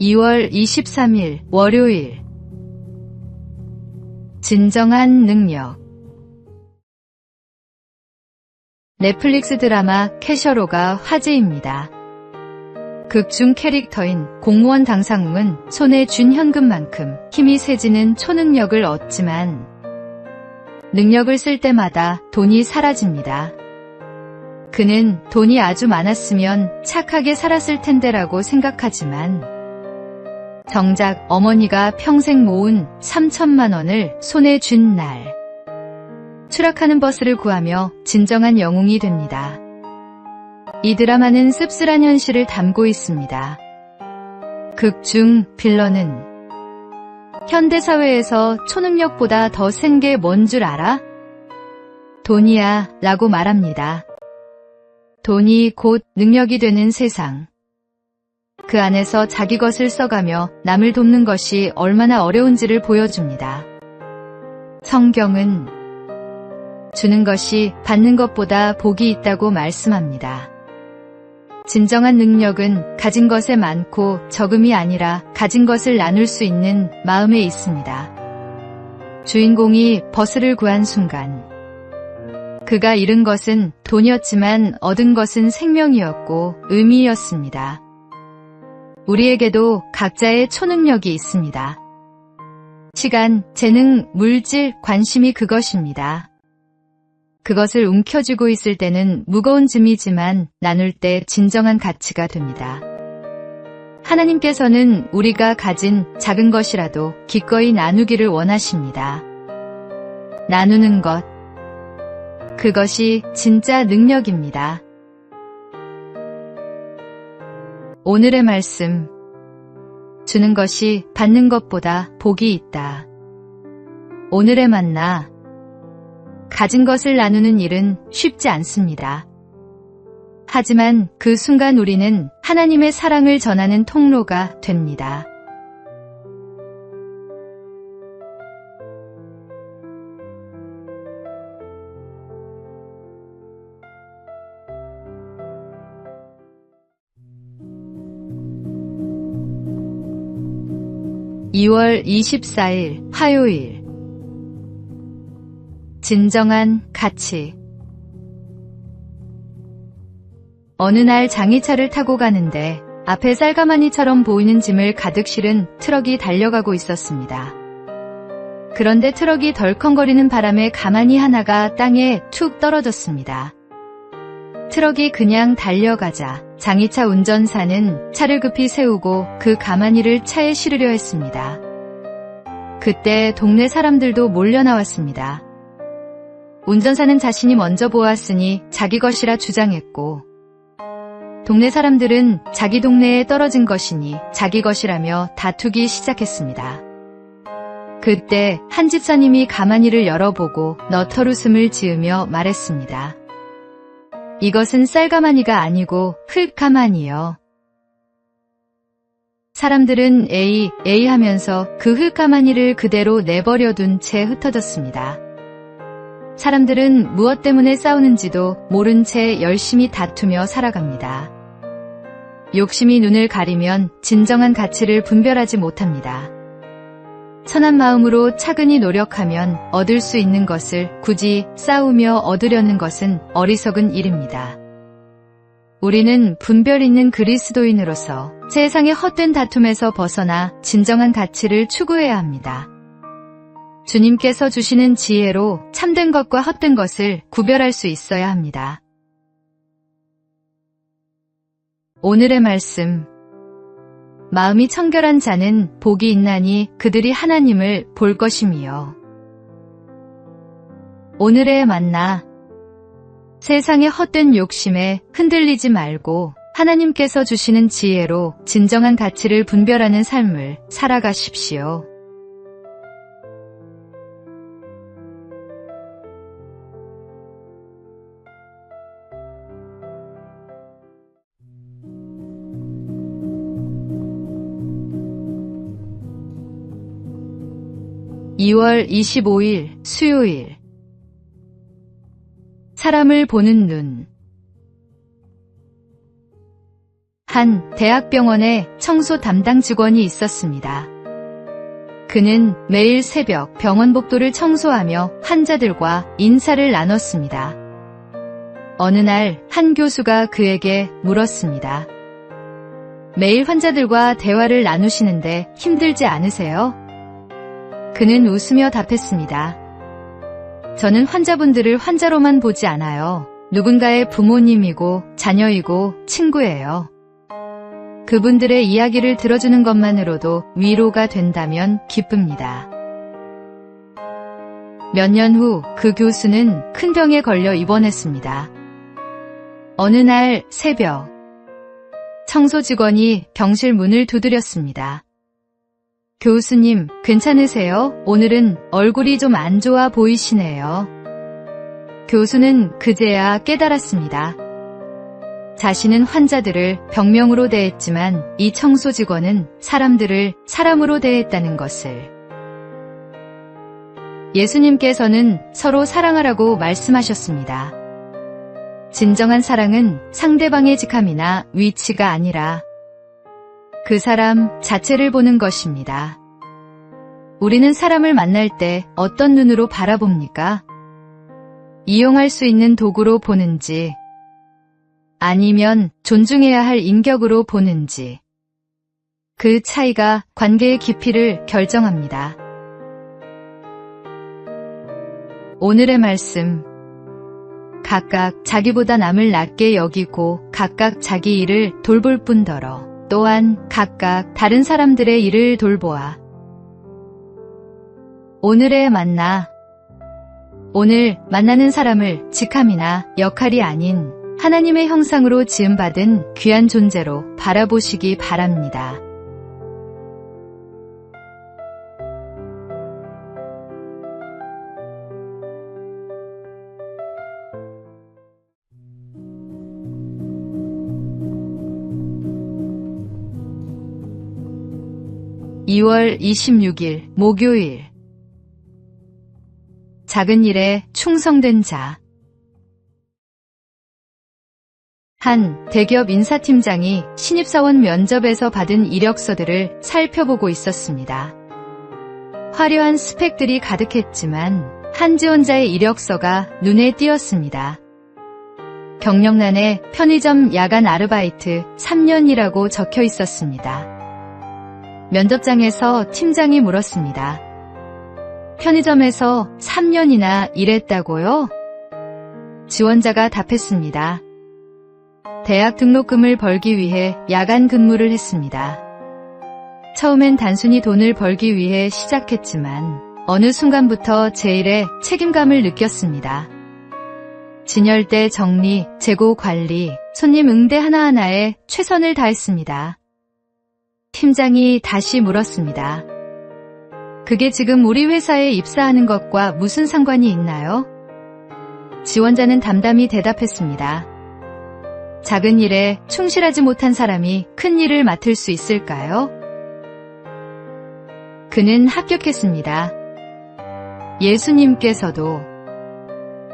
2월 23일 월요일. 진정한 능력. 넷플릭스 드라마 캐셔로가 화제입니다. 극중 캐릭터인 공무원 당상웅은 손에 쥔 현금만큼 힘이 세지는 초능력을 얻지만 능력을 쓸 때마다 돈이 사라집니다. 그는 돈이 아주 많았으면 착하게 살았을 텐데라고 생각하지만 정작 어머니가 평생 모은 3천만 원을 손에 쥔 날, 추락하는 버스를 구하며 진정한 영웅이 됩니다. 이 드라마는 씁쓸한 현실을 담고 있습니다. 극중 빌런은 현대사회에서 초능력보다 더 센 게 뭔 줄 알아? 돈이야 라고 말합니다. 돈이 곧 능력이 되는 세상. 그 안에서 자기 것을 써가며 남을 돕는 것이 얼마나 어려운지를 보여줍니다. 성경은 주는 것이 받는 것보다 복이 있다고 말씀합니다. 진정한 능력은 가진 것에 많고 적음이 아니라 가진 것을 나눌 수 있는 마음에 있습니다. 주인공이 버스를 구한 순간 그가 잃은 것은 돈이었지만 얻은 것은 생명이었고 의미였습니다. 우리에게도 각자의 초능력이 있습니다. 시간, 재능, 물질, 관심이 그것입니다. 그것을 움켜쥐고 있을 때는 무거운 짐이지만 나눌 때 진정한 가치가 됩니다. 하나님께서는 우리가 가진 작은 것이라도 기꺼이 나누기를 원하십니다. 나누는 것, 그것이 진짜 능력입니다. 오늘의 말씀, 주는 것이 받는 것보다 복이 있다. 오늘의 만나, 가진 것을 나누는 일은 쉽지 않습니다. 하지만 그 순간 우리는 하나님의 사랑을 전하는 통로가 됩니다. (2월 24일) 화요일. 진정한 가치. 어느 날 장의차를 타고 가는데 앞에 쌀가마니처럼 보이는 짐을 가득 실은 트럭이 달려가고 있었습니다. 그런데 트럭이 덜컹거리는 바람에 가마니 하나가 땅에 툭 떨어졌습니다. 트럭이 그냥 달려가자 장의차 운전사는 차를 급히 세우고 그 가마니를 차에 실으려 했습니다. 그때 동네 사람들도 몰려 나왔습니다. 운전사는 자신이 먼저 보았으니 자기 것이라 주장했고 동네 사람들은 자기 동네에 떨어진 것이니 자기 것이라며 다투기 시작했습니다. 그때 한 집사님이 가마니를 열어보고 너털웃음을 지으며 말했습니다. 이것은 쌀가마니가 아니고 흙가마니요. 사람들은 에이 하면서 그 흙가마니를 그대로 내버려둔 채 흩어졌습니다. 사람들은 무엇 때문에 싸우는지도 모른 채 열심히 다투며 살아갑니다. 욕심이 눈을 가리면 진정한 가치를 분별하지 못합니다. 선한 마음으로 차근히 노력하면 얻을 수 있는 것을 굳이 싸우며 얻으려는 것은 어리석은 일입니다. 우리는 분별 있는 그리스도인으로서 세상의 헛된 다툼에서 벗어나 진정한 가치를 추구해야 합니다. 주님께서 주시는 지혜로 참된 것과 헛된 것을 구별할 수 있어야 합니다. 오늘의 말씀. 마음이 청결한 자는 복이 있나니 그들이 하나님을 볼 것임이요. 오늘의 만나. 세상의 헛된 욕심에 흔들리지 말고 하나님께서 주시는 지혜로 진정한 가치를 분별하는 삶을 살아가십시오. (2월 25일) 수요일. 사람을 보는 눈. 한 대학병원에 청소 담당 직원이 있었습니다. 그는 매일 새벽 병원 복도를 청소하며 환자들과 인사를 나눴습니다. 어느 날 한 교수가 그에게 물었습니다. 매일 환자들과 대화를 나누시는데 힘들지 않으세요? 그는 웃으며 답했습니다. 저는 환자분들을 환자로만 보지 않아요. 누군가의 부모님이고 자녀이고 친구예요. 그분들의 이야기를 들어주는 것만으로도 위로가 된다면 기쁩니다. 몇 년 후 그 교수는 큰 병에 걸려 입원했습니다. 어느 날 새벽, 청소 직원이 병실 문을 두드렸습니다. 교수님, 괜찮으세요? 오늘은 얼굴이 좀 안 좋아 보이시네요. 교수는 그제야 깨달았습니다. 자신은 환자들을 병명으로 대했지만 이 청소 직원은 사람들을 사람으로 대했다는 것을. 예수님께서는 서로 사랑하라고 말씀하셨습니다. 진정한 사랑은 상대방의 직함이나 위치가 아니라 그 사람 자체를 보는 것입니다. 우리는 사람을 만날 때 어떤 눈으로 바라봅니까? 이용할 수 있는 도구로 보는지, 아니면 존중해야 할 인격으로 보는지, 그 차이가 관계의 깊이를 결정합니다. 오늘의 말씀. 각각 자기보다 남을 낮게 여기고 각각 자기 일을 돌볼 뿐더러 또한 각각 다른 사람들의 일을 돌보아. 오늘의 만나. 오늘 만나는 사람을 직함이나 역할이 아닌 하나님의 형상으로 지음받은 귀한 존재로 바라보시기 바랍니다. (2월 26일) 목요일. 작은 일에 충성된 자. 한 대기업 인사팀장이 신입사원 면접에서 받은 이력서들을 살펴보고 있었습니다. 화려한 스펙들이 가득했지만 한 지원자의 이력서가 눈에 띄었습니다. 경력란에 편의점 야간 아르바이트 3년이라고 적혀 있었습니다. 면접장에서 팀장이 물었습니다. 편의점에서 3년이나 일했다고요? 지원자가 답했습니다. 대학 등록금을 벌기 위해 야간 근무를 했습니다. 처음엔 단순히 돈을 벌기 위해 시작했지만 어느 순간부터 제 일에 책임감을 느꼈습니다. 진열대 정리, 재고 관리, 손님 응대 하나하나에 최선을 다했습니다. 팀장이 다시 물었습니다. 그게 지금 우리 회사에 입사하는 것과 무슨 상관이 있나요? 지원자는 담담히 대답했습니다. 작은 일에 충실하지 못한 사람이 큰 일을 맡을 수 있을까요? 그는 합격했습니다. 예수님께서도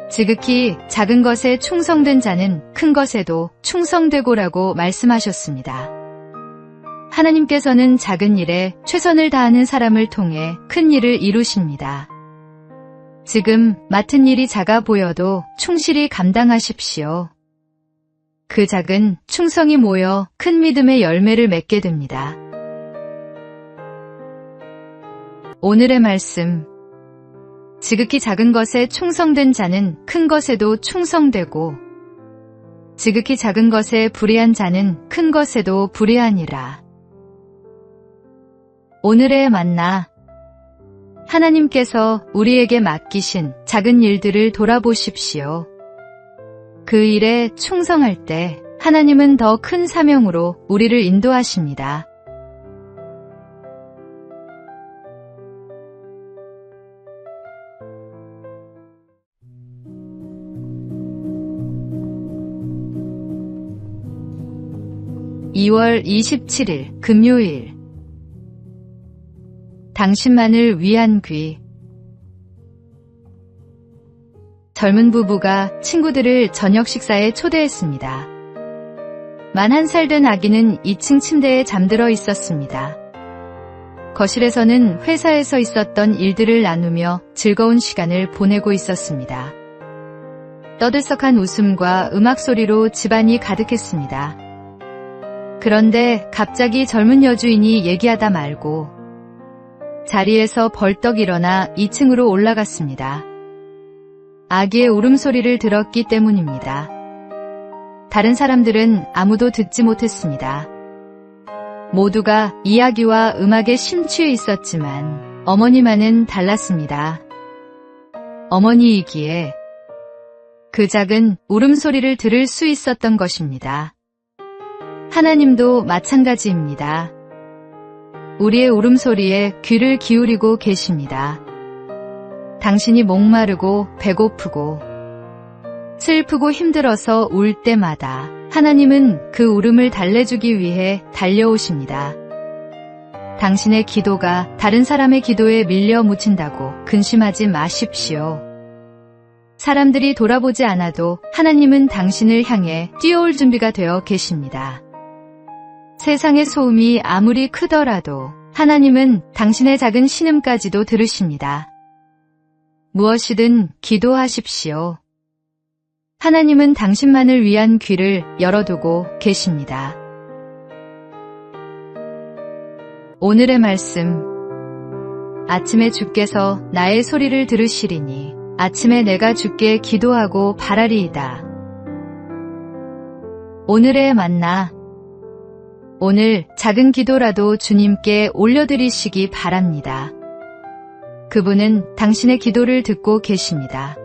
지극히 작은 것에 충성된 자는 큰 것에도 충성되고라고 말씀하셨습니다. 하나님께서는 작은 일에 최선을 다하는 사람을 통해 큰 일을 이루십니다. 지금 맡은 일이 작아 보여도 충실히 감당하십시오. 그 작은 충성이 모여 큰 믿음의 열매를 맺게 됩니다. 오늘의 말씀. 지극히 작은 것에 충성된 자는 큰 것에도 충성되고 지극히 작은 것에 불의한 자는 큰 것에도 불의하니라. 오늘의 만나. 하나님께서 우리에게 맡기신 작은 일들을 돌아보십시오. 그 일에 충성할 때 하나님은 더 큰 사명으로 우리를 인도하십니다. (2월 27일) 금요일. 당신만을 위한 귀. 젊은 부부가 친구들을 저녁 식사에 초대했습니다. 만 1살 된 아기는 2층 침대에 잠들어 있었습니다. 거실에서는 회사에서 있었던 일들을 나누며 즐거운 시간을 보내고 있었습니다. 떠들썩한 웃음과 음악 소리로 집안이 가득했습니다. 그런데 갑자기 젊은 여주인이 얘기하다 말고 자리에서 벌떡 일어나 2층으로 올라갔습니다. 아기의 울음소리를 들었기 때문입니다. 다른 사람들은 아무도 듣지 못했습니다. 모두가 이야기와 음악에 심취해 있었지만 어머니만은 달랐습니다. 어머니이기에 그 작은 울음소리를 들을 수 있었던 것입니다. 하나님도 마찬가지입니다. 우리의 울음소리에 귀를 기울이고 계십니다. 당신이 목마르고 배고프고 슬프고 힘들어서 울 때마다 하나님은 그 울음을 달래주기 위해 달려오십니다. 당신의 기도가 다른 사람의 기도에 밀려 묻힌다고 근심하지 마십시오. 사람들이 돌아보지 않아도 하나님은 당신을 향해 뛰어올 준비가 되어 계십니다. 세상의 소음이 아무리 크더라도 하나님은 당신의 작은 신음까지도 들으십니다. 무엇이든 기도하십시오. 하나님은 당신만을 위한 귀를 열어두고 계십니다. 오늘의 말씀. 아침에 주께서 나의 소리를 들으시리니 아침에 내가 주께 기도하고 바라리이다. 오늘의 만나. 오늘 작은 기도라도 주님께 올려드리시기 바랍니다. 그분은 당신의 기도를 듣고 계십니다.